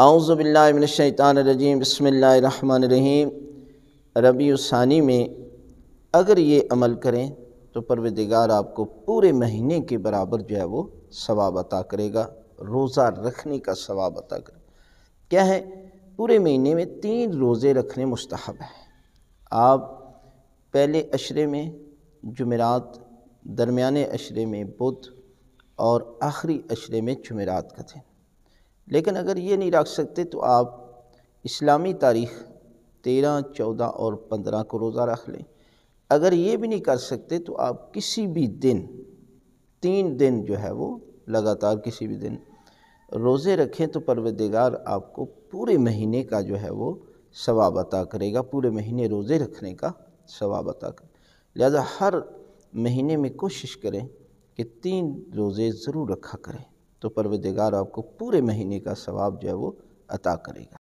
اعوذ باللہ من الشیطان الرجیم، بسم اللہ الرحمن الرحیم۔ ربیع الثانی میں اگر یہ عمل کریں تو پروردگار آپ کو پورے مہینے کے برابر جو ہے وہ ثواب عطا کرے گا، روزہ رکھنے کا ثواب عطا کرے گا۔ کیا ہے؟ پورے مہینے میں 3 روزے رکھنے مستحب ہیں۔ آپ پہلے عشرے میں جمعرات، درمیانے عشرے میں بدھ اور آخری عشرے میں جمعرات کا دن۔ لیکن اگر یہ نہیں رکھ سکتے تو آپ اسلامی تاریخ 13، 14 اور 15 کو روزہ رکھ لیں۔ اگر یہ بھی نہیں کر سکتے تو آپ کسی بھی دن 3 دن جو ہے وہ لگاتار کسی بھی دن روزے رکھیں تو پروردگار آپ کو پورے مہینے کا جو ہے وہ ثواب عطا کرے گا، پورے مہینے روزے رکھنے کا ثواب عطا کرے گا۔ لہذا ہر مہینے میں کوشش کریں کہ 3 روزے ضرور رکھا کریں تو پروردگار آپ کو پورے مہینے کا ثواب جو ہے وہ عطا کرے گا۔